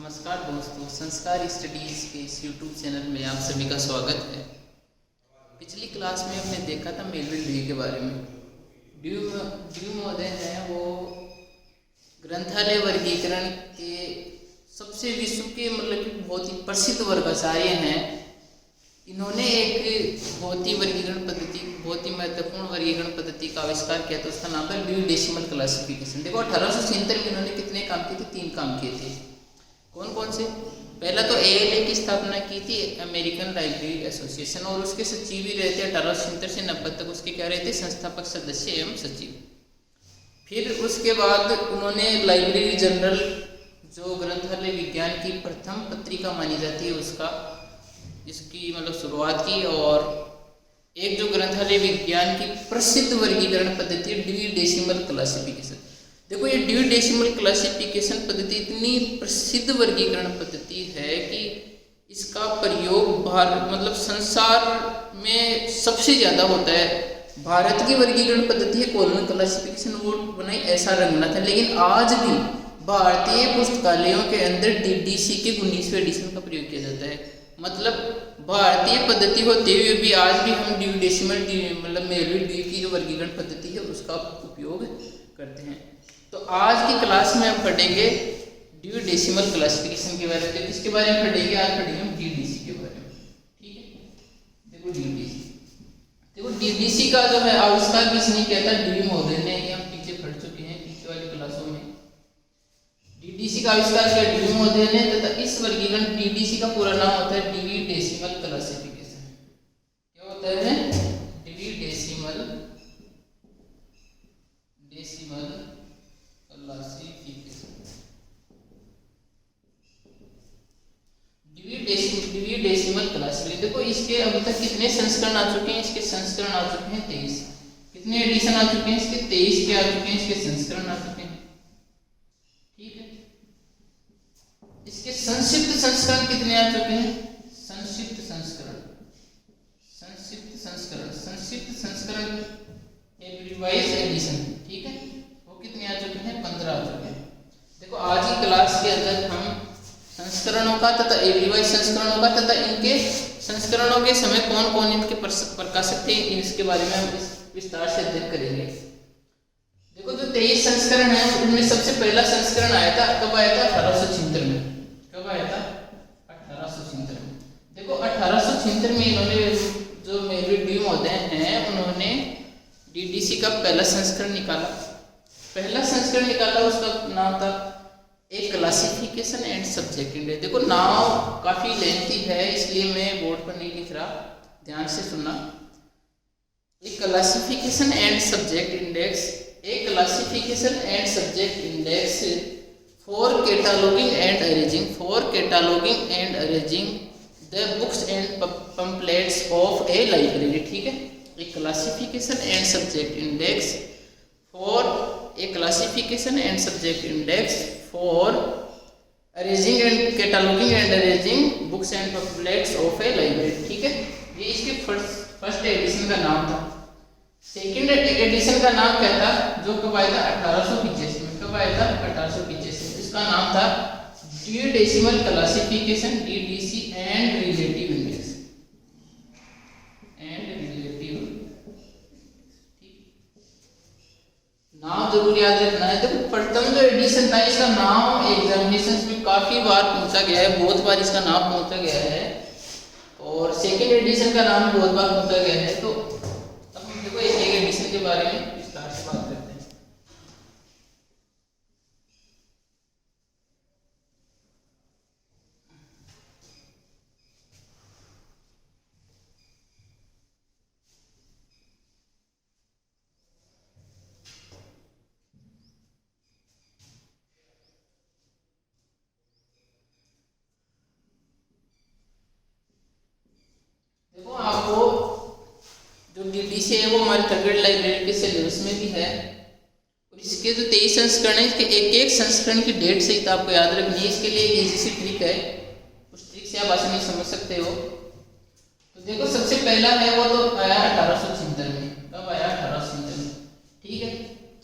नमस्कार दोस्तों, संस्कार स्टडीज़ के इस यूट्यूब चैनल में आप सभी का स्वागत है। पिछली क्लास में हमने देखा था मेलविल ड्यूई के बारे में। ड्यूई महोदय हैं वो ग्रंथालय वर्गीकरण के सबसे विश्व के मतलब कि बहुत ही प्रसिद्ध वर्गाचार्य हैं। इन्होंने एक बहुत ही वर्गीकरण पद्धति, बहुत ही महत्वपूर्ण वर्गीकरण पद्धति का आविष्कार किया था। उसका नाम था ड्यूई डेसिमल क्लासिफिकेशन। देखो 1876 में इन्होंने कितने काम किए थे? 3 काम किए थे। कौन कौन से? पहला तो ALA की स्थापना की थी, अमेरिकन लाइब्रेरी एसोसिएशन, और उसके सचिव भी रहे थे 1877 से 90 तक। उसके क्या रहे थे? संस्थापक सदस्य एवं सचिव। फिर उसके बाद उन्होंने लाइब्रेरी जनरल, जो ग्रंथालय विज्ञान की प्रथम पत्रिका मानी जाती है, उसका इसकी मतलब शुरुआत की। और एक जो ग्रंथालय विज्ञान की प्रसिद्ध वर्गीकरण पद्धति है ड्यूई डेसिमल क्लासिफिकेशन। देखो ये ड्यूई डेसिमल क्लासिफिकेशन पद्धति इतनी प्रसिद्ध वर्गीकरण पद्धति है कि इसका प्रयोग भारत मतलब संसार में सबसे ज़्यादा होता है। भारत की वर्गीकरण पद्धति है कॉलम क्लासिफिकेशन, वो बनाई SR रंगनाथ है। लेकिन आज भी भारतीय पुस्तकालयों के अंदर DDC के 19वें एडिशन का प्रयोग किया जाता है। मतलब भारतीय पद्धति होते हुए भी आज भी हम ड्यूई डेसिमल मतलब मेलविल ड्यूई की जो वर्गीकरण पद्धति है उसका उपयोग करते हैं। तो आज की क्लास में हम पढ़ेंगे ड्यूई डेसिमल क्लासिफिकेशन के बारे में। किसके बारे में पढ़ेंगे? आज पढ़ेंगे हम DDC के बारे में। ठीक है, देखो DDC, देखो DDC का जो है आविष्कार किसने किया था? ड्यूई महोदय ने। ये हम पीछे पढ़ चुके हैं पीछे वाली क्लासों में। DDC का आविष्कार किया ड्यूई महोदय ने, तथा इस वर्गीकरण DDC का पूरा नाम होता है ड्यूई डेसिमल क्लासिफिकेशन। क्या होता है? Dewey decimal classification. Dewey decimal classification. देखो इसके अभी तक कितने संस्करण आ चुके हैं? इसके संस्करण आ चुके हैं 23। कितने एडिशन आ चुके हैं? इसके 23 के आ चुके हैं। इसके संस्करण आ चुके हैं। ठीक है, इसके संक्षिप्त संस्करण कितने आ चुके हैं? संक्षिप्त संस्करण रिवाइज एडिशन। ठीक है, वो कितने आ चुके हैं? 15 आ चुके हैं। देखो आज की क्लास के अंदर हम संस्करणों का तथा रिवाइज संस्करणों का तथा इनके संस्करणों के समय कौन कौन इनके प्रकाशक थे, इसके बारे में हम विस्तार से अध्ययन करेंगे। देखो जो 23 संस्करण है उनमें सबसे पहला संस्करण आया था, कब आया था? 1876 में। कब आया था? 1876 में। देखो 1876 में इन्होंने जो मेलविल ड्यूई महोदय हैं उन्होंने DDC का पहला संस्करण निकाला। उसका नाम था ए क्लासिफिकेशन एंड सब्जेक्ट इंडेक्स। देखो नाम काफी लेंथी है इसलिए मैं बोर्ड पर नहीं लिख रहा, ध्यान से सुनना। A classification and subject index, a classification and subject index for cataloguing and arranging the books and pamphlets of a library. ठीक है, a classification and subject index for arranging and cataloguing and arranging books and pamphlets of a library. ठीक है, ये इसके first edition का नाम था। Second edition का नाम क्या था? जो कब आया था? 1885 में। कब आया था? 1885 में। इसका नाम था Dewey decimal classification DDC and relative index. नाम जरूर याद रखना है। देखो प्रथम जो एडिशन था इसका नाम एग्जामिनेशंस में काफी बार पूछा गया है, बहुत बार इसका नाम पूछा गया है, और सेकेंड एडिशन का नाम बहुत बार पूछा गया है। तो अब हम देखो एक एडिशन के बारे में विस्तार से बात करते हैं। देखो आपको जो DDC है वो हमारे थर्ड ग्रेड लाइब्रेरी के सिलेबस में भी है, और इसके जो 23 संस्करण है इसके एक संस्करण की डेट सहित आपको याद रखनी है। इसके लिए एक इजी सी ट्रिक है, उस ट्रिक से आप आसानी समझ सकते हो। तो देखो सबसे पहला है वो तो आया 1876 में। कब आया? 1876 में। ठीक है,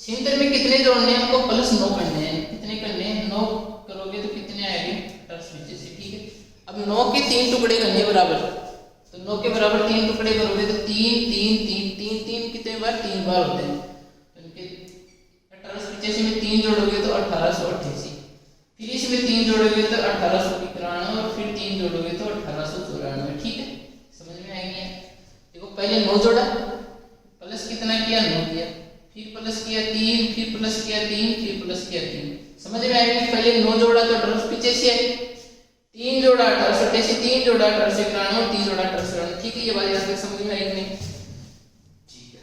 76 में कितने जोड़ने हैं हमको? +9 करने हैं। कितने करने हैं? 9 करोगे तो कितने आएंगे? अब 9 के 3 टुकड़े करने बराबर, तो 9 के बराबर 3 टुकड़े करोगे तो 3 3 3 3 3 कितने बार? 3 बार होते हैं। तो इनके 1885 में 3 जोड़ोगे तो 1888, फिर इसमें 3 जोड़ोगे तो 1891 और फिर 3 जोड़ोगे तो 1894। ठीक है, समझ में आएगी? देखो पहले 9 जोड़ा, प्लस कितना किया? 9 किया, फिर प्लस किया 3, फिर प्लस किया 3, फिर प्लस किया 3। समझ में आएगी? पहले 9 जोड़ा तो 1885 आई, 3 जोड़ा 1888, 3 जोड़ा 1891, 3 जोड़ा 1894। ठीक है, ये बात यहाँ तक समझ में आएगी नहीं? ठीक है।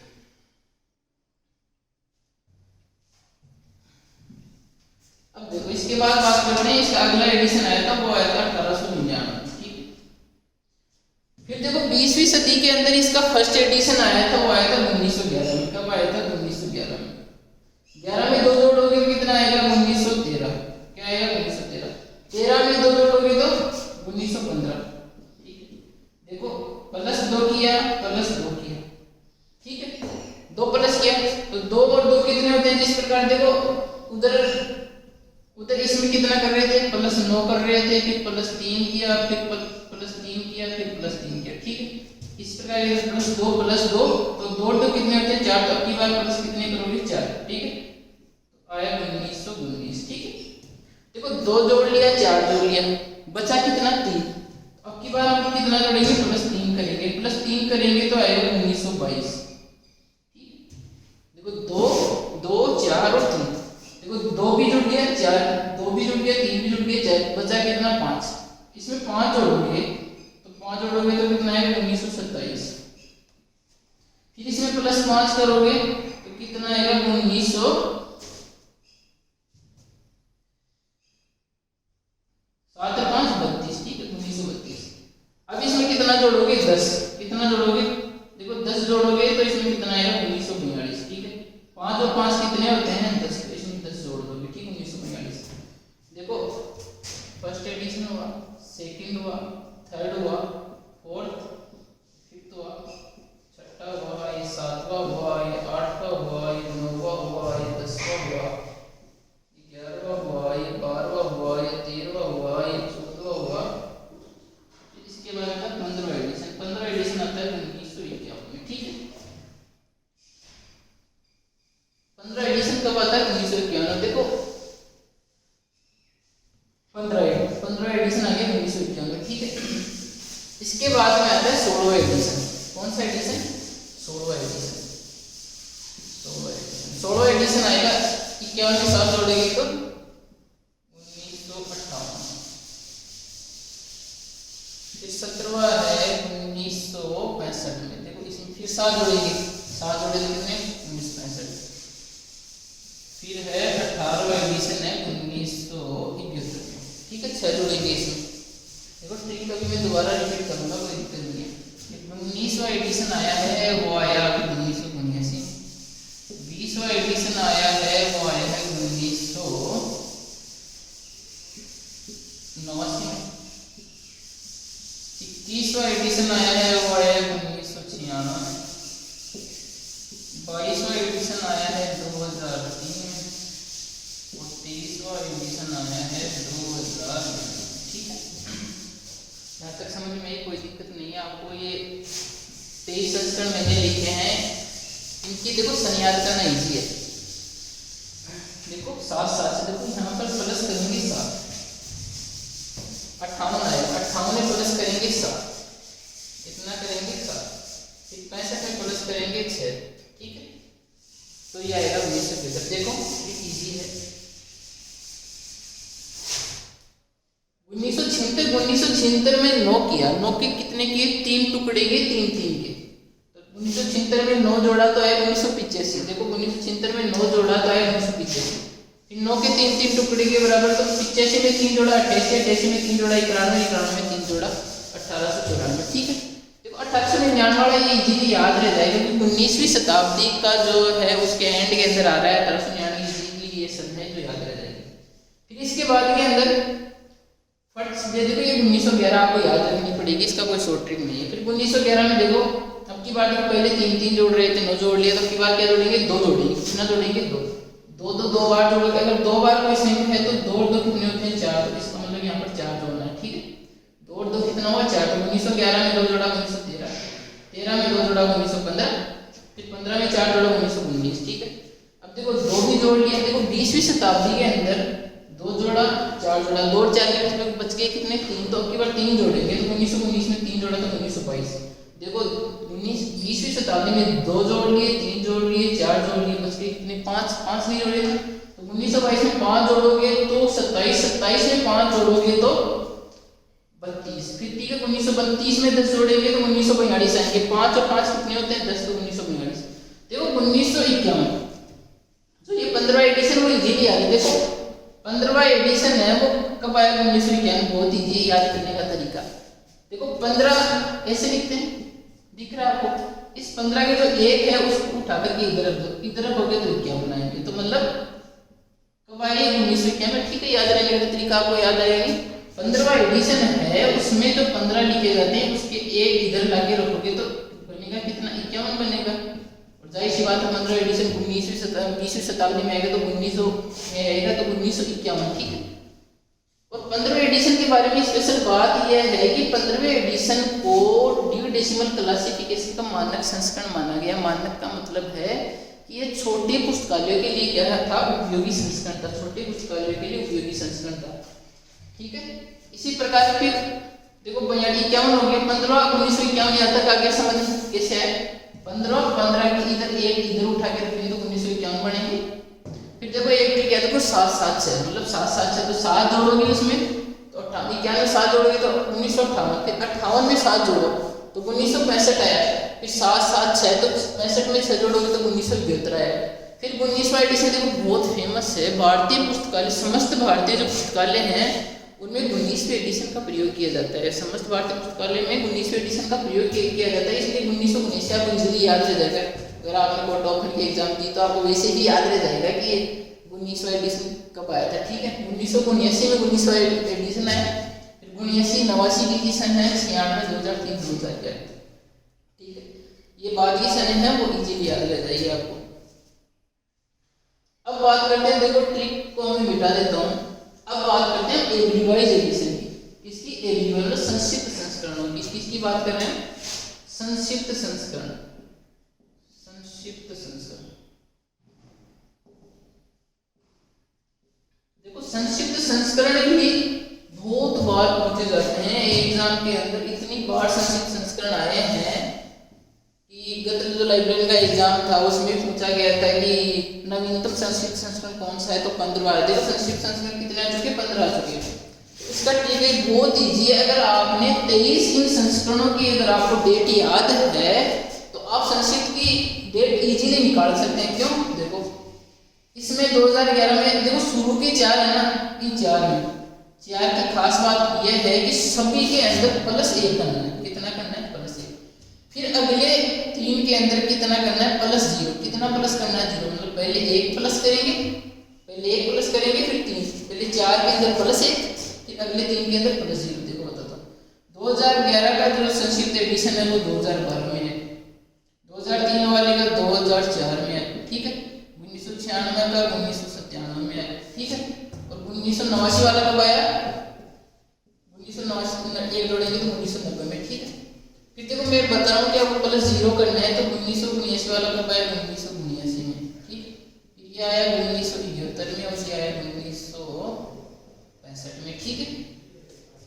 अब देखो इसके बाद बात करते हैं, इसका अगला एडिशन आया था वो आया था 1899। ठीक है, फिर देखो 20वीं सदी के अंदर इसका फर्स्ट एडिशन आया था वो आया था 1911 में। कब आया था? 1911 में। 11 में 2 जोड़ोगे तो कितना आएगा? 1913। क्या आएगा? 1913। 13 में 2 जोड़ोगे तो 1915। ठीक है, देखो प्लस 2 किया, प्लस 2 किया। ठीक है, 2 प्लस किया तो 2 और 2 कितने होते हैं? जिस प्रकार देखो उधर इसमें कितना कर रहे थे? प्लस 9 कर रहे थे, फिर प्लस 3 किया, फिर प्लस 3 किया, फिर प्लस 3 किया। ठीक है, इस प्रकार प्लस 2 प्लस 2 तो 2 2 कितने होते हैं? 4। तो अब की बार प्लस कितने करोगे? 4। ठीक है, तो आया 1919। ठीक है, देखो 2 जोड़ लिया, 4 जोड़ लिया, बचा कितना? 3। अब की बार हम कितना जोड़ेंगे? प्लस 3 करेंगे, प्लस 3 करेंगे तो आएगा 1922। ठीक, देखो 2 2 4 और 3, देखो 2 भी जुड़ गया, 2 भी जुड़ गया, 3 भी जुड़ गया, 4, बचा कितना? 5। इसमें 5 जोड़ोगे तो 5 जोड़ोगे तो कितना आएगा? 1927। फिर इसमें प्लस 5 करोगे तो कितना आएगा? 1900 7 और 5 32। ठीक है, 1932। अब इसमें कितना जोड़ोगे? 10। कितना जोड़ोगे? देखो 10 जोड़ोगे तो इसमें कितना आएगा? 1942। ठीक है, 5 और 5 कितने होते हैं? 10। तो इसमें 10 जोड़ दोगे। ठीक है, 1942। देखो फर्स्ट एडिशन हुआ, सेकंड हुआ, थर्ड हुआ, फोर्थ, फिफ्थ हुआ, छठा हुआ, ये 7वां हुआ, ये 8वां हुआ, ये 9वां हुआ, ये 10वां हुआ, 11वां हुआ, ये 12वां हुआ, ये 13वां हुआ, ये 14वां हुआ। इसके बाद आता है 15वां एडिशन। 15वां एडिशन आता है 1951 में। ठीक है, 15वां एडिशन कब आता है? 1951। देखो 15वां एडिशन आ गया 1951 में। ठीक है, इसके बाद में आता है 16वां एडिशन। कौन सा एडिशन? 16वां एडिशन। 16वां एडिशन आएगा 51 में 7 जोड़ेंगे तो 1958। फिर 17वां है 1965 में। देखो इसमें फिर 7 जोड़ेंगे, 7 जोड़े तो कितने? 1965। फिर है 18वां एडिशन है 1971 में। ठीक है, 6 जोड़ेंगे इसमें। देखो ट्रिक अभी मैं दोबारा रिपीट करूंगा, कोई दिक्कत नहीं है। 19वां एडिशन आया है वो आया 1979। 20वां एडिशन आया है वो आया है 1989 में। 21वां एडिशन आया है वो आया है 1996 में। 22वां एडिशन आया है 2003 में और 23वां एडिशन आया है 2000 में। ठीक है, यहाँ तक समझ में कोई दिक्कत नहीं है आपको। ये 23 संस्करण मैंने लिखे हैं, इनकी देखो संयाद करना इजी है। देखो 7 7 से देखो यहाँ पर प्लस करेंगे 7, 58 आएगा, 58 में प्लस करेंगे 7, इतना करेंगे 7, फिर 65 में प्लस करेंगे 6। ठीक है, तो ये आएगा 1975। देखो ये इजी है। 1976 में 9 किया, 9 के कितने किए? 3 टुकड़े किए, 3 3 के। तो 1976 में 9 जोड़ा तो आया 1985। देखो 1976 में 9 जोड़ा तो आया 1985। फिर 9 के 3 3 टुकड़े के बराबर, तो 85 में 3 जोड़ा 88, 88 में 3 जोड़ा 91, 91 में 3 जोड़ा 1894। ठीक है, देखो 1899 वाला ये इजीली याद रह जाएगा क्योंकि 19वीं शताब्दी का जो है उसके एंड के अंदर आ रहा है। 1899 इजीली ये सब है जो याद रह जाएगी। फिर इसके बाद के अंदर फट ये देखो ये 1911 आपको याद रखनी पड़ेगी, इसका कोई शॉर्ट ट्रिक नहीं है। फिर 1911 में देखो अब की बार तो पहले 3 3 जोड़ रहे थे, 9 जोड़ लिया, तो अब की बार क्या जोड़ेंगे? 2 जोड़ेंगे। कितना जोड़ेंगे? 2 2 तो 2 बार जोड़ोगे। अगर 2 बार कोई संख्या है तो 2 और 2 कितने होते हैं? 4। तो इसका मतलब यहाँ पर 4 जोड़ना है। ठीक है, 2 और 1911 में 2 जोड़ा 1913, 13 में 2 जोड़ा 1915, फिर 15 में 4 जोड़ा 1919। ठीक है, अब देखो 2 भी जोड़ लिया। देखो 20वीं शताब्दी के अंदर 2 जोड़ा 4 जोड़ा, 2 और 4 के बीच बच गए कितने, 3। तो अब की बार 3 जोड़ेंगे तो 1919 में 3 जोड़ा तो 1922। देखो 20वीं शताब्दी में 2 जोड़ लिए, 3 जोड़ लिए, 4 जोड़ लिए, बच गए कितने, 5 नहीं जोड़े थे। तो 1922 में 5 जोड़ोगे तो 27, 27 में 5 जोड़ोगे तो 32। फिर ठीक है, 1932 में 10 जोड़ेंगे तो 1942 आएंगे। 5 और 5 कितने होते हैं, 10, तो 1942। देखो 1951 जो ये 15वां एडिशन वो इजीली आ गया। देखो 15वां एडिशन है वो कब आया, 1951। बहुत इजी याद करने का तरीका। देखो 15 ऐसे लिखते हैं, दिख रहा है आपको। इस 15 के जो 1 है उसको उठा करके इधर रख दो, इधर रखोगे तो 51 बनाएंगे। तो मतलब कब आए, 1951 में। ठीक है, याद रहने का तरीका आपको याद आएगा। 15वां एडिशन है उसमें जो 15 लिखे जाते हैं उसके 1 इधर लाके रखोगे तो बनेगा कितना, 51 बनेगा। और जाहिर सी बात है 15वां एडिशन 20वीं शताब्दी में आएगा तो 1900 में आएगा तो 1951। ठीक है, और 15वें एडिशन के बारे में स्पेशल बात यह है कि 15वें एडिशन को ड्यू डेसिमल क्लासिफिकेशन का मानक संस्करण माना गया। मानक का मतलब है कि ये छोटे पुस्तकालयों के लिए क्या था, उपयोगी संस्करण था। छोटे पुस्तकालयों के लिए उपयोगी संस्करण था। ठीक है, इसी प्रकार फिर देखो 51 हो गया, 15 1951 यहाँ तक आ गया। समझ कैसे है, 15 की इधर 1 इधर उठा के रखेंगे तो 1951 बनेंगे। फिर देखो एक ट्रिक है, देखो 7 7 6, मतलब 7 7 6 तो 7 जोड़ोगे उसमें तो 51 में 7 जोड़ोगे तो 1958। फिर 58 में 7 जोड़ो तो 1965 आया। फिर 7 7 6 तो 65 में 6 जोड़ोगे तो 1972 आया। फिर 19वां एडिशन देखो बहुत फेमस है। भारतीय पुस्तकालय, समस्त भारतीय जो पुस्तकालय हैं उनमें 19वें एडिशन का प्रयोग किया जाता है। समस्त भारतीय पुस्तकालय में 19वें एडिशन का प्रयोग किया जाता है। इसलिए 1919 से आपको इजीली याद रह जाएगा। अगर आपने कोई टॉपर की एग्जाम दी तो आपको वैसे ही याद रह जाएगा कि 19वां एडिशन कब आया था। ठीक है, 1979 में 19वां एडिशन आया। फिर 79 89 की एडिशन है, 96 2003 2004। ठीक है, ये बाकी सन है वो इजीली याद रह जाएगी आपको। अब बात करते हैं, देखो ट्रिक को मैं मिटा देता हूँ। अब बात करते हैं रिवाइज एडिशन की। इसकी रिवाइज संक्षिप्त संस्करण होगी। किसकी बात कर रहे हैं, संक्षिप्त संस्करण। संक्षिप्त संस्करण देखो संक्षिप्त संस्करण भी बहुत बार पूछे जाते हैं एग्जाम के अंदर। इतनी बार संक्षिप्त संस्करण आए हैं कि गत जो लाइब्रेरी का एग्जाम था उसमें पूछा गया था कि नवीनतम संक्षिप्त संस्करण कौन सा है, तो 15 आया। देखो संक्षिप्त संस्करण कितने आ चुके हैं, 15 आ चुके हैं। इसका ट्रिक है बहुत ईजी है। अगर आपने 23 इन संस्करणों की अगर आपको डेट याद है तो आप संक्षिप्त की डेट इजीली निकाल सकते हैं। क्यों, देखो इसमें 2011 में देखो शुरू के 4 है ना, इन 4 में 4 की खास बात यह है कि सभी के अंदर +1 करना है। कितना करना है, +1। फिर अगले 3 के अंदर कितना करना है, +0। कितना प्लस करना है, 0। मतलब पहले 1 प्लस करेंगे, फिर 3। पहले 4 के अंदर +1, फिर अगले 3 के अंदर +0। देखो बताता हूँ, 2011 का जो संक्षिप्त एडिशन है वो 2012 में है। 2003 वाले का 2004 में है। ठीक है, 1996 का 1997 में है। ठीक है, और 1989 वाला कब आया, 1989 एक जोड़ेंगे तो 1990 में। ठीक है, फिर देखो मैं बता रहा हूँ कि आपको +0 करना है तो 1979 वाला कब आया, 1979 में। ठीक है, फिर ये आया 1971 में और ये आया 1965 में। ठीक है,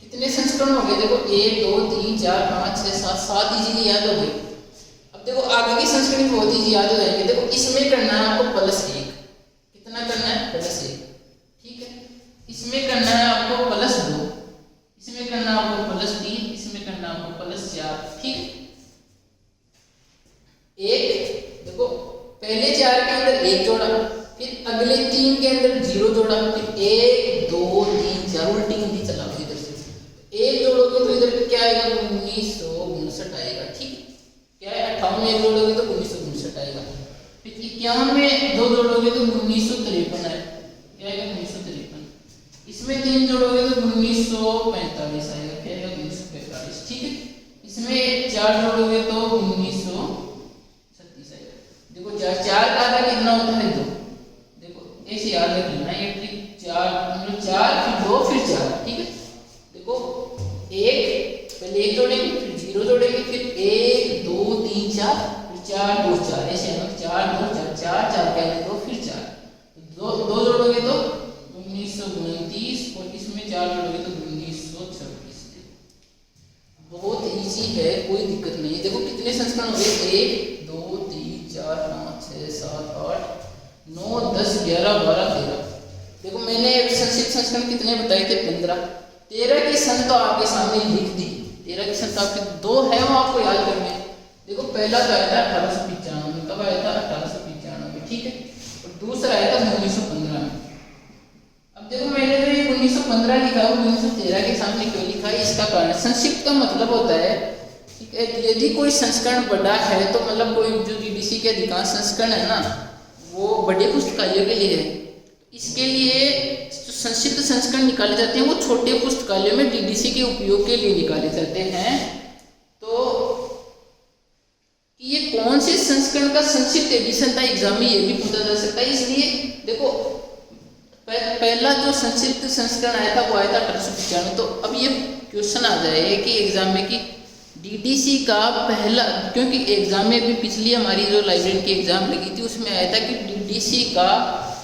कितने संस्करण हो गए, देखो 1 2 3 4 5 6 7 7 इजीली याद हो गए। अब देखो आगे की संस्करण बहुत ही याद हो जाएंगे। देखो इसमें करना है आपको +1। कितना करना है, +1। ठीक है, इसमें करना है आपको +2, इसमें करना है आपको +3, इसमें करना है आपको +4। ठीक, एक देखो पहले 4 के अंदर 1 जोड़ा, फिर अगले 3 के अंदर 0 जोड़ा, फिर 1 2 3 4 उल्टी उल्टी चला इधर से 1 जोड़ोगे तो इधर क्या आएगा, 1959 आएगा। ठीक, क्या है 58 में 1 जोड़ोगे तो 1959 आएगा। फिर 51 में 2 जोड़ोगे तो 1953 आएगा। क्या आएगा, 1953। इसमें 3 जोड़ोगे तो 1945 आएगा। क्या आएगा, 1945। ठीक है, इसमें 4 जोड़ोगे तो 1936 आएगा। देखो 4 का आधा कितना होता है, 2। देखो ऐसे याद रख लेना ये ट्रिक। 4 फिर 2 फिर 4। ठीक है, देखो 1 पहले 1 जोड़ेंगे, फिर जीरो जोड़ेंगे, फिर 1 2 3 4, फिर 4 2 4, ऐसे है ना, 4 2 4, 4 4 पहले 2 फिर 4, दो जोड़ोगे तो 1929 और इसमें 4 जोड़ोगे तो 1926। बहुत इजी है, कोई दिक्कत नहीं। देखो कितने संस्करण हो गए, 1 2 3 4 5 6 7 8 9 10 11 12 13। देखो मैंने संक्षिप्त संस्करण कितने बताए थे, 15। 13 की सन तो आपके सामने लिख दी, 13 की सन तो आपके 2 है वो आपको याद करने। देखो पहला तो आया था 1895, कब आया था, 1895, ठीक है, और दूसरा आया था 1915 में। अब देखो मैंने जो ये 1915 लिखा है वो 1913 के सामने क्यों लिखा है, इसका कारण संक्षिप्त का मतलब होता है यदि कोई संस्करण बड़ा है तो मतलब कोई जो डीडीसी के अधिकांश संस्करण है ना वो बड़े पुस्तकालयों के लिए है, इसके लिए जो संक्षिप्त संस्करण निकाले जाते हैं वो छोटे पुस्तकालयों में डीडीसी के उपयोग के लिए निकाले जाते हैं। तो ये कौन से संस्करण का संक्षिप्त एडिशन था एग्जाम में ये भी पूछा जा सकता है। इसलिए देखो पहला जो संक्षिप्त संस्करण आया था वो आया था 1895। तो अब ये क्वेश्चन आ जाए कि एग्जाम में कि डीडीसी का पहला, क्योंकि एग्जाम में भी पिछली हमारी जो लाइब्रेरी की एग्जाम लगी थी उसमें आया था कि डीडीसी का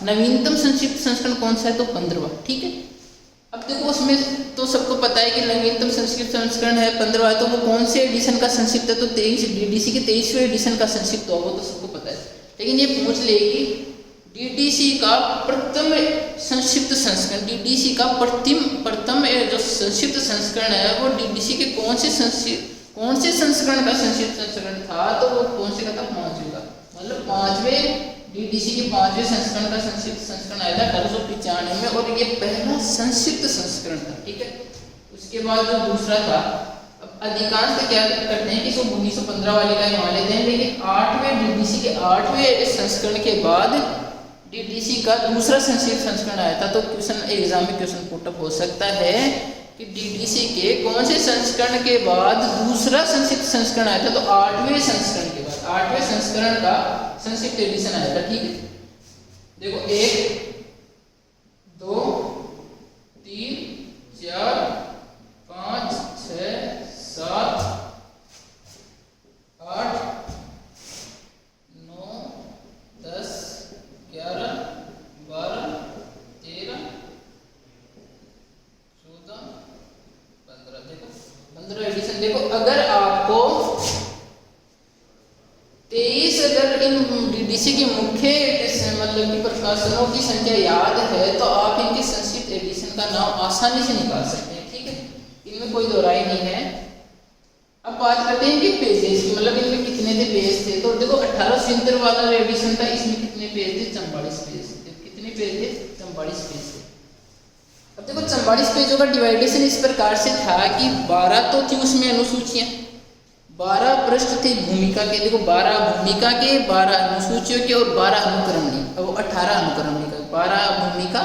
नवीनतम संक्षिप्त संस्करण कौन सा है, तो 15वां, ठीक है। अब देखो उसमें तो सबको पता है कि नवीनतम संक्षिप्त संस्करण है 15वां, तो वो कौन से एडिशन का संक्षिप्त है, तो 23 डीडीसी के 23वें एडिशन का संक्षिप्त होगा, वो तो सबको पता है। लेकिन ये पूछ ले कि डीडीसी का प्रथम संक्षिप्त संस्करण, डीडीसी का प्रथम जो संक्षिप्त संस्करण है वो डीडीसी के कौन से संस्करण का संक्षिप्त संस्करण था, तो वो कौन से का था, 5वें का, मतलब 5वें डीडीसी के 5वें संस्करण का संक्षिप्त संस्करण आया था 1895 में, और ये पहला संक्षिप्त संस्करण था, ठीक है। उसके बाद जो दूसरा था, अब अधिकांश क्या करते हैं कि 1915 वाले का मान लेते हैं, लेकिन 8वें डीडीसी के 8वें संस्करण के बाद डीडीसी का दूसरा संक्षिप्त संस्करण आया था। तो क्वेश्चन एग्जाम में क्वेश्चन पुटअप हो सकता है कि डीडीसी के कौन से संस्करण के बाद दूसरा संक्षिप्त संस्करण आया था, तो 8वें संस्करण के बाद 8वें संस्करण का संक्षिप्त एडिशन आया था, ठीक है। देखो 1 2 3 4 5 6 7 8 9 10 11 12 13 14 15। देखो 15 एडिशन। देखो अगर आपको 23 अगर इन डीडीसी के मुख्य मतलब कि प्रकाशनों की संख्या याद है तो आप इनके संक्षिप्त एडिशन का नाम आसानी से निकाल सकते हैं, ठीक है, इनमें कोई दो राय नहीं है। अब बात करते हैं कि पेजेस की, मतलब इनमें कितने थे पेज थे। तो देखो 1870 वाला एडिशन था, इसमें कितने पेज थे, 44 पेज थे। कितने पेज थे, 44 पेज थे। अब देखो 44 पेजों का डिवाइडेशन इस प्रकार से था कि 12 तो थी उसमें अनुसूचियां, 12 पृष्ठ थे भूमिका के। देखो 12 भूमिका के, 12 अनुसूचियों के और 12 अनुक्रमणी, अब 18 अनुक्रमणी का, 12 भूमिका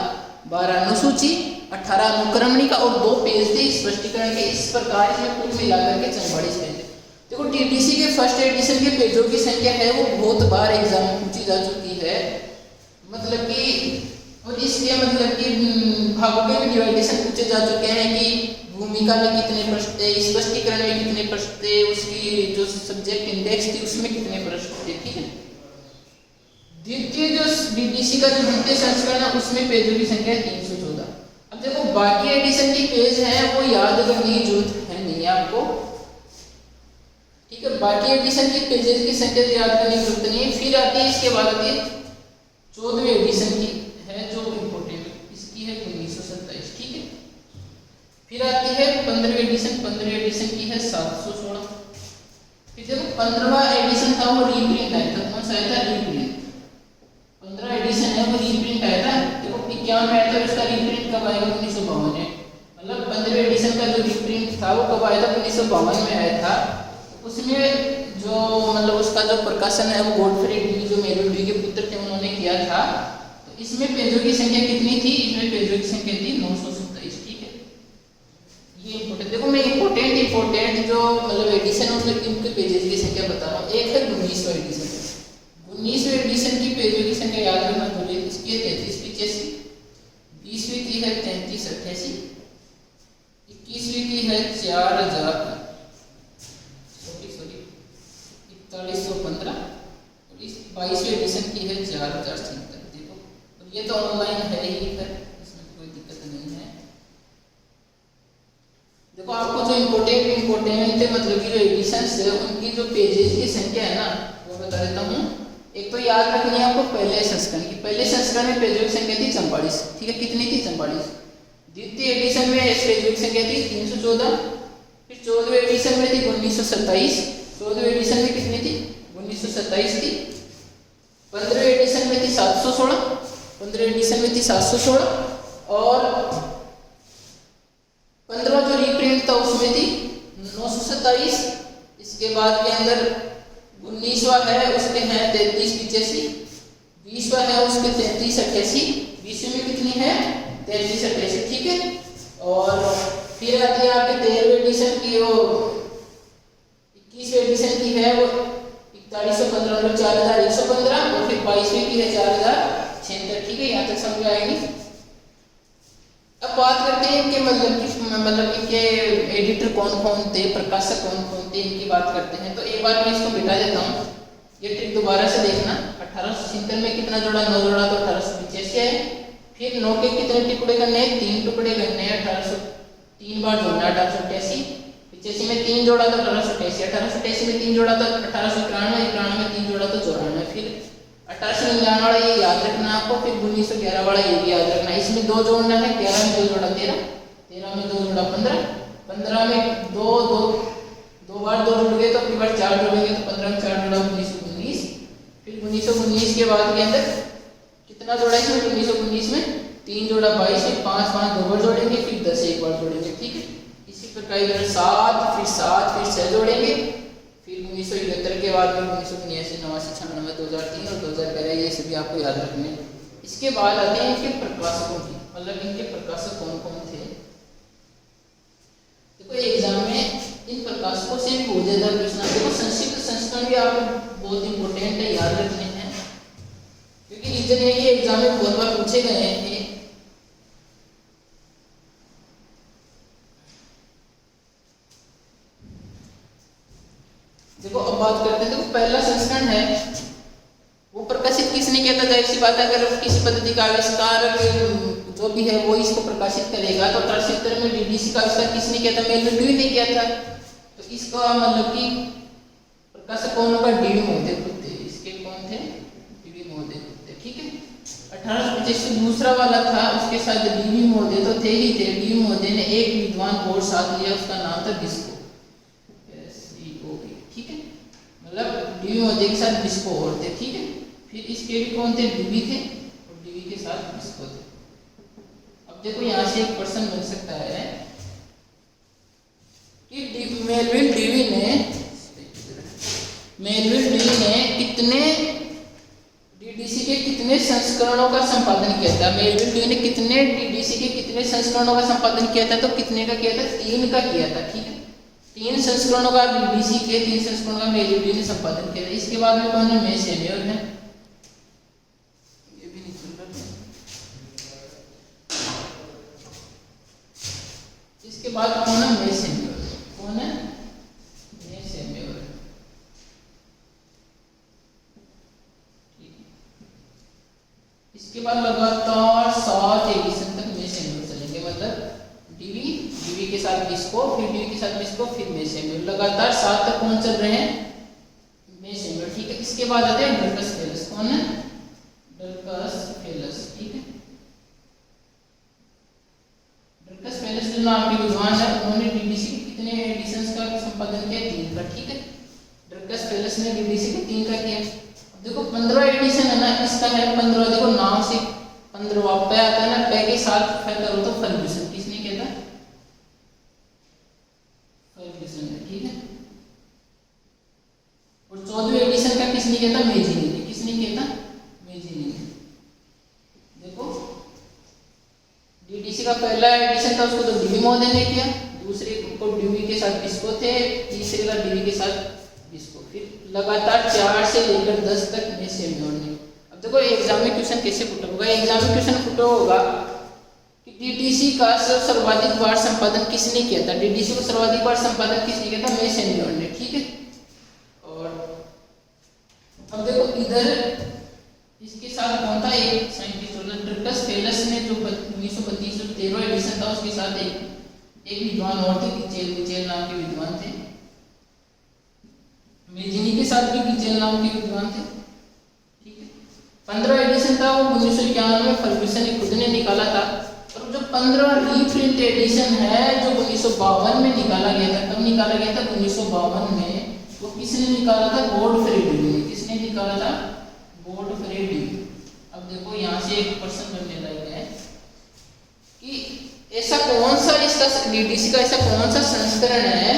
12 अनुसूची 18 अनुक्रमणी का और 2 पेज थे स्पष्टीकरण के। इस प्रकार इसमें कुल मिलाकर के 44 पेज थे। देखो डीडीसी के फर्स्ट एडिशन के पेजों की संख्या है वो बहुत बार एग्जाम में पूछी जा चुकी है, मतलब कि, और इसके मतलब कि भागों के भी डिवाइडेशन पूछे जा चुके हैं कि भूमिका में कितने पृष्ठ थे, स्पष्टीकरण में कितने पृष्ठ थे, उसकी जो सब्जेक्ट इंडेक्स थी उसमें कितने पृष्ठ थे, ठीक है। द्वितीय जो डीडीसी का जो द्वितीय संस्करण है उसमें पेजों की संख्या 314। अब देखो बाकी एडिशन की पेज है वो याद करने की जरूरत है नहीं आपको, ठीक है। बाकी एडिशन की पेजेस की संख्या याद करने की जरूरत नहीं है। फिर आती है इसके बाद आती है 14वें एडिशन की है जो इम्पोर्टेंट, इसकी है 1927, ठीक है। फिर आती है 15वीं एडिशन, 15वीं एडिशन की है 716। फिर देखो 15वां एडिशन था वो रीप्रिंट आया था, कौन सा आया था, रीप्रिंट। 15 एडिशन है वो रीप्रिंट आया था। देखो 51 आया था, उसका रीप्रिंट कब आएगा, 1952 में, मतलब 15वें एडिशन का जो रीप्रिंट था वो कब आया था, 1952 में आया था। उसमें जो मतलब उसका जो प्रकाशन है वो गॉडफ्री डी जो मेलविल डी के पुत्र थे उन्होंने किया था। तो इसमें पेजों की संख्या कितनी थी, इसमें पेजों की संख्या थी 927, ठीक है। ये इम्पोर्टेंट, देखो मैं इम्पोर्टेंट जो मतलब एडिशन है उसमें इनके पेजेस की संख्या बता रहा हूँ। एक है 19वां एडिशन, 19वें एडिशन की पेजों की संख्या याद रखना जरूरी है। इसकी है 3385, 20वीं की है 3388, 21वीं की है 4000, 22वीं एडिशन की है 4076। देखो और ये तो ऑनलाइन है ही, फिर इसमें कोई दिक्कत नहीं है। देखो आपको जो इम्पोर्टेंट थे मतलब कि जो एडिशंस है उनकी जो पेजेस की संख्या है ना वो बता देता हूँ। एक तो याद रखनी है आपको पहले संस्करण की, पहले संस्करण में पेजों की संख्या थी 44, ठीक है, कितनी थी 44। द्वितीय एडिशन में पेजों की संख्या थी 314, फिर 14वें एडिशन में थी 1927, 14वें एडिशन में कितनी थी 1927 थी, 15वें एडिशन में थी 716, 15वें एडिशन में थी 716 और 15 जो रीप्रिंट था उसमें थी 927। इसके बाद के अंदर 19वां है उसके हैं 3385, 20वां है उसके 3388, 20वें में कितनी है 3388, ठीक है। और फिर आती है आपके 13वें एडिशन की, वो 21वें एडिशन की है वो 4115 मतलब 4115 और फिर 22वें की है 4076, ठीक है, यहाँ तक समझ आएगी। अब बात करते हैं इनके मतलब इनके एडिटर कौन कौन थे, प्रकाशक कौन कौन थे, इनकी बात करते हैं। तो एक बार मैं इसको मिटा देता हूँ, ये ट्रिक दोबारा से देखना। 1876 में कितना जोड़ा 9 जोड़ा तो 1885 है। फिर 9 के कितने टुकड़े करने हैं 3 टुकड़े करने हैं, 1800 3 बार जोड़ना 1888, 85 में 3 जोड़ा तो 1888, 1888 में 3 जोड़ा तो 1891, 91 में 3 जोड़ा तो 94, फिर 1899 वाला ये याद रखना आपको, फिर 1911 वाला ये भी याद रखना। इसमें 2 जोड़ना है, 11 में 2 जोड़ा 13, 13 में 2 जोड़ा 15, 15 में 2 बार 2 जुड़ गए तो अगली बार 4 जोड़ेंगे तो 15 में 4 जोड़ा 1919, फिर 1919 के बाद के अंदर कितना जोड़ा इसमें 1919 में 3 जोड़ा 22 में 5 5 2 बार जोड़ेंगे, फिर 10 एक बार जोड़ेंगे, ठीक है। इसी प्रकार इधर 7 फिर 6 जोड़ेंगे, फिर 1971 के बाद में 1989 89 96 2003 और 2011, ये सभी आपको याद रखने हैं। इसके बाद आते हैं इनके प्रकाशकों की, मतलब इनके प्रकाशक कौन कौन थे। देखो एग्जाम में इन प्रकाशकों से भी बहुत ज्यादा प्रश्न आते हैं। संक्षिप्त संस्करण भी आपको बहुत इंपॉर्टेंट है, याद रखने हैं, क्योंकि रीजन है कि एग्जाम में बहुत बार पूछे गए हैं। देखो अब बात करते हैं, देखो पहला संस्करण है वो प्रकाशित किसने किया था। जाहिर सी बात है अगर किसी पद्धति का आविष्कार जो भी है वो इसको प्रकाशित करेगा, तो 73 में डीडीसी का आविष्कार किसने किया था, मेलविल ड्यूई ने किया था। तो इसका मतलब कि प्रकाशक कौन होगा, डीवी महोदय खुद थे। इसके कौन थे, डीवी महोदय खुद थे, ठीक है। 1885 दूसरा वाला था, उसके साथ डीवी महोदय तो थे ही थे। डीवी महोदय ने एक विद्वान और साथ लिया, उसका नाम था बिस्को, ठीक है, मतलब डीवी महोदय के साथ बिस्को और थे, ठीक है। फिर इसके भी कौन थे, डीवी थे और डीवी के साथ बिस्को थे। अब देखो यहाँ से एक प्रश्न बन सकता है कि मेलविल ड्यूई ने कितने डीडीसी के कितने संस्करणों का संपादन किया था। मेलविल ड्यूई ने कितने डीडीसी के कितने संस्करणों का संपादन किया था, तो कितने का किया था, 3 का किया था, ठीक है। 3 संस्करणों का डीडीसी के 3 संस्करणों का मेलविल ड्यूई ने संपादन किया था। इसके बाद में कौन है, मे सैमुअल है, ये भी नहीं चल रहा। इसके बाद कौन है, मे सैमुअल, कौन है, मे सैमुअल, ठीक है। इसके बाद लगातार 7 एडिशन तक मे सैमुअल चलेंगे, मतलब डीवी के साथ बिस्को, फिर डीवी के साथ बिस्को, फिर मे सैमुअल, लगातार 7 तक कौन चल रहे हैं, मे सैमुअल, ठीक है। इसके बाद आते हैं डल्कस फेलस, कौन है, डल्कस फेलस, ठीक है। डल्कस फेलस जो नाम के विद्वान है, उन्होंने डीडीसी के कितने एडिशंस का संपादन किया, 3 का, ठीक है। डल्कस फेलस ने डीडीसी के 3 का किया। अब देखो 15 एडिशन है ना, इसका है 15, देखो नाम से 15वां पे आता है ना, पे के साथ फे करो तो फर्ग्यूसन, किसने किया था, फर्ग्यूसन ने, ठीक है। और 14वें एडिशन का किसने किया था, मेजिनी ने, किसने किया था, मेजिनी ने। देखो डीडीसी का पहला एडिशन था उसको तो डीवी महोदय ने किया, दूसरे को डीवी के साथ बिस्को थे, तीसरे का डीवी के साथ बिस्को, फिर लगातार 4 से लेकर 10 तक मे सैमुअल ने। अब देखो एग्जाम में क्वेश्चन कैसे पुट होगा, एग्जाम में क्वेश्चन पुट होगा कि डीडीसी का सर्वाधिक बार संपादन किसने किया था, डीडीसी को सर्वाधिक बार संपादन किसने किया था, मे सैमुअल ने, ठीक है। और अब देखो इधर इसके साथ कौन था, एक साइंटिस्ट ड्रकस फेलस ने जो 1932 जो 13वां एडिशन था उसके साथ एक विद्वान और थे, गिचेल नाम के विद्वान थे। मेजिनी के साथ भी गिचेल नाम के विद्वान थे, ठीक है। 15वां एडिशन था वो 1991 में फर्ग्यूसन ने खुद ने निकाला था। और जो 15वां रीप्रिंट एडिशन है जो 1952 में निकाला गया था, कब निकाला गया था, 1952 में, वो किसने निकाला था, गॉडफ्रे ड्यूई ने। किसने निकाला था, गॉडफ्रे ड्यूई। अब देखो यहाँ से एक प्रश्न बनने लगा है कि ऐसा कौन सा इसका डीडीसी का ऐसा कौन सा संस्करण है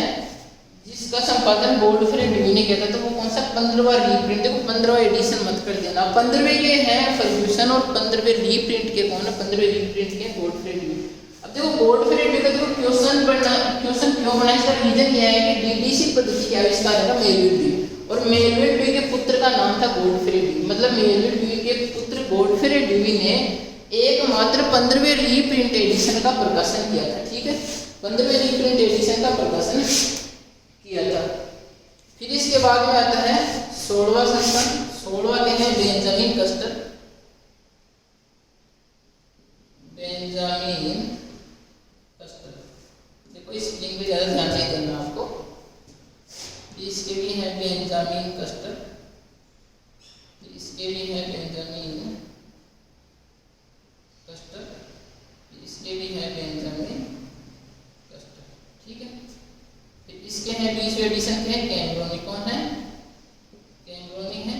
जिसका संपादन गॉडफ्रे ड्यूई ने किया था, तो वो कौन सा 15वां रीप्रिंट। देखो 15वां एडिशन मत कर देना, 15वें के हैं फर्ग्यूसन और 15वें रीप्रिंट के कौन है, 15वें रीप्रिंट के गॉडफ्रे ड्यूई। अब देखो गॉडफ्रे ड्यूई का देखो क्वेश्चन क्यों बना, इसका रीजन यह है कि डीडीसी पद्धति के आविष्कार है ना मेलविल ड्यूई, और मेलविल ड्यूई के पुत्र का नाम था गॉडफ्रे ड्यूई। मतलब मेलविल ड्यूई के पुत्र गॉडफ्रे ड्यूई ने एकमात्र 15वें रीप्रिंट एडिशन का प्रकाशन किया था, ठीक है, 15वें रीप्रिंट एडिशन का प्रकाशन किया था। फिर इसके बाद में आता है 16वां संस्करण, 16वां के हैं बेंजामिन कस्टर। बेंजामिन कस्टर, देखो इस लिंक पे ज्यादा ध्यान नहीं देना आपको, इसके भी हैं बेंजामिन कस्टर, इसके भी हैं बेंजामिन कस्टर, इसके भी हैं बेंजामिन कस्टर, ठीक है। फिर इसके हैं 20वें एडिशन के हैं कैमरोनी, कौन है, कैमरोनी है।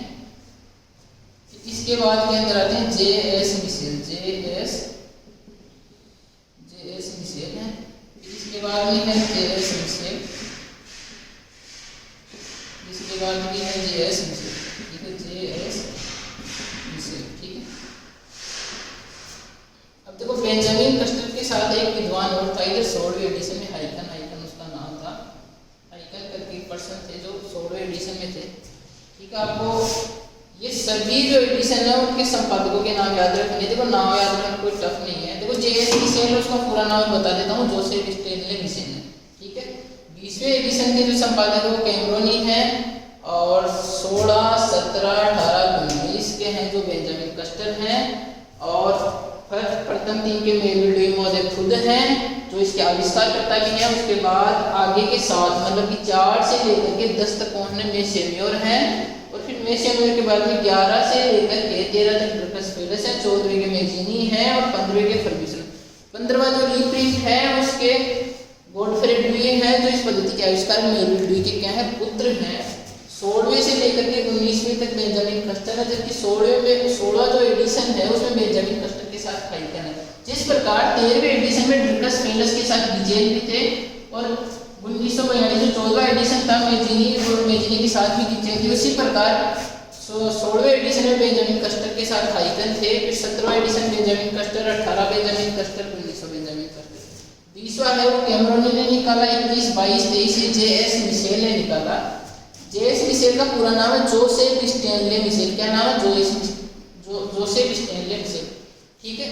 इसके बाद के अंदर आते हैं जे.एस. Michel, JS. मिशेल है। इसके बाद में है जे.एस. मिशेल, इसके बाद में है जे.एस. मिशेल, ठीक है, जे.एस. मिशेल, ठीक है। अब देखो बेंजामिन कस्टर के साथ एक विद्वान और था इधर 16वें एडिशन में, हाइकन उसका नाम था, हाइकन करके पर्सन थे जो 16वें एडिशन में थे, ठीक है। आपको ये सभी जो एडिशन है उनके संपादकों के नाम याद रखने, देखो नाम याद रखना कोई टफ नहीं है। देखो जे.एस. मिशेल उसका पूरा नाम बता देता हूँ, जोसेफ स्टेनले मिशेल है, ठीक है। 20वें एडिशन के जो संपादक है वो कैमरोनी है, और 16, 17, 18, 19 के हैं जो बेंजामिन कस्टर हैं, और प्रथम 3 के मेलविल ड्यूई महोदय खुद हैं जो इसके आविष्कारकर्ता भी हैं। उसके बाद आगे के 7 मतलब कि 4 से लेकर के 10 तक कौन है, मेसेम्योर हैं, और फिर मेसेम्योर के बाद में 11 से लेकर के 13 तक ड्रकस फेलस है, 14वें के मेजिनी है, और 15वें के फर्ग्यूसन। 15वां जो रीप्रिंट है उसके गॉडफ्रे ड्यूई है जो इस पद्धति के आविष्कार मेलविल ड्यूई के क्या है, पुत्र हैं। 16वें से लेकर के 19वें तक बेंजामिन कस्टर है, जबकि 16वां जो एडिशन है उसमें बेंजामिन कस्टर के साथ हाइकन है। जिस प्रकार 13वें एडिशन में ड्रकस फेलस के साथ गिचेल भी थे, और 1942 जो 14वां एडिशन था मेजिनी के साथ भी गिचेल थी, उसी प्रकार 16वें एडिशन में बेंजामिन कस्टर के साथ हाइकन थे। फिर 17वां edition Benjamin Custer, 18 Benjamin Custer, 19 Benjamin Custer. 20वां है वो कैमरोनी ने निकाला, 21, 22, 23 जे.एस. मिशेल ने निकाला। जे.एस. मिशेल का पूरा नाम है जोसेफ स्टेनले मिशेल, क्या नाम है, जोसेफ स्टेनले मिशेल, ठीक है।